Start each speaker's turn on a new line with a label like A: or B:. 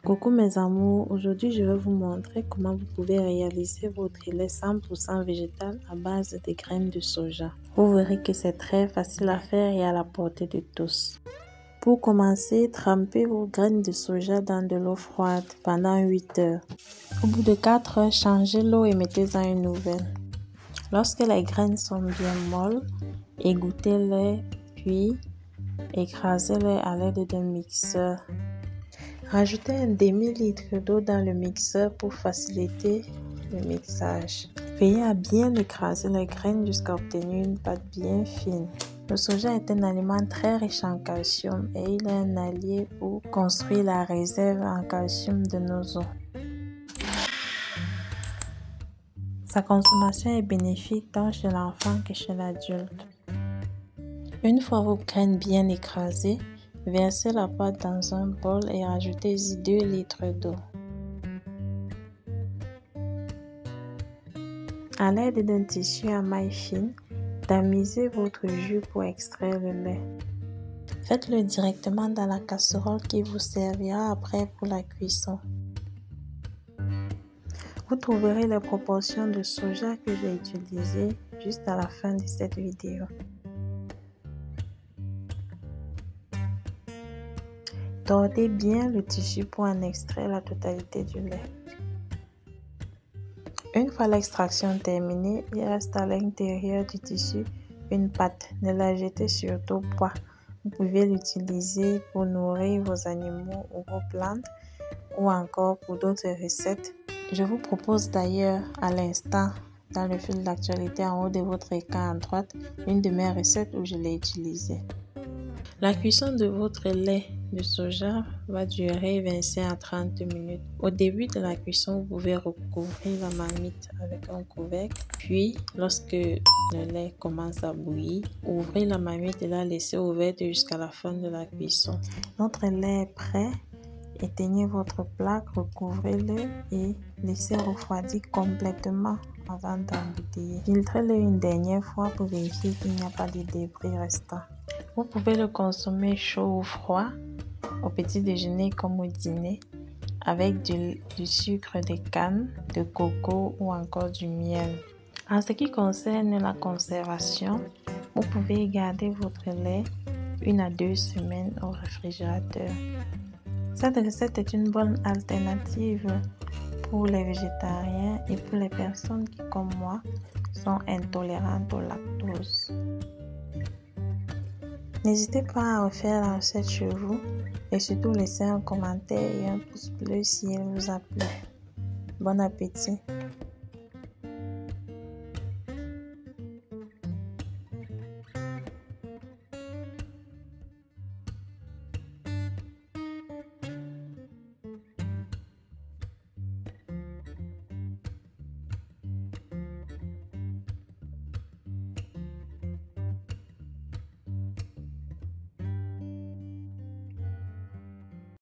A: Coucou mes amours, aujourd'hui je vais vous montrer comment vous pouvez réaliser votre lait 100% végétal à base de graines de soja. Vous verrez que c'est très facile à faire et à la portée de tous. Pour commencer, trempez vos graines de soja dans de l'eau froide pendant 8 heures. Au bout de 4 heures, changez l'eau et mettez-en une nouvelle. Lorsque les graines sont bien molles, égouttez-les puis écrasez-les à l'aide d'un mixeur. Rajoutez un demi-litre d'eau dans le mixeur pour faciliter le mixage. Veillez à bien écraser les graines jusqu'à obtenir une pâte bien fine. Le soja est un aliment très riche en calcium et il est un allié pour construire la réserve en calcium de nos os. Sa consommation est bénéfique tant chez l'enfant que chez l'adulte. Une fois vos graines bien écrasées, versez la pâte dans un bol et rajoutez-y 2 litres d'eau. À l'aide d'un tissu à mailles fines, tamisez votre jus pour extraire le lait. Faites-le directement dans la casserole qui vous servira après pour la cuisson. Vous trouverez les proportions de soja que j'ai utilisées juste à la fin de cette vidéo. Tordez bien le tissu pour en extraire la totalité du lait. Une fois l'extraction terminée, il reste à l'intérieur du tissu une pâte. Ne la jetez surtout pas. Vous pouvez l'utiliser pour nourrir vos animaux ou vos plantes ou encore pour d'autres recettes. Je vous propose d'ailleurs à l'instant dans le fil d'actualité en haut de votre écran à droite une de mes recettes où je l'ai utilisée. La cuisson de votre lait de soja va durer 25 à 30 minutes. Au début de la cuisson, vous pouvez recouvrir la marmite avec un couvercle. Puis, lorsque le lait commence à bouillir, ouvrez la marmite et la laissez ouverte jusqu'à la fin de la cuisson. Notre lait est prêt. Éteignez votre plaque, recouvrez-le et laissez refroidir complètement avant d'embouteiller. Filtrez-le une dernière fois pour vérifier qu'il n'y a pas de débris restants. Vous pouvez le consommer chaud ou froid, au petit déjeuner comme au dîner, avec du sucre de canne, de coco ou encore du miel. En ce qui concerne la conservation, vous pouvez garder votre lait 1 à 2 semaines au réfrigérateur. Cette recette est une bonne alternative pour les végétariens et pour les personnes qui, comme moi, sont intolérantes au lactose. N'hésitez pas à refaire la recette chez vous et surtout laissez un commentaire et un pouce bleu si elle vous a plu. Bon appétit!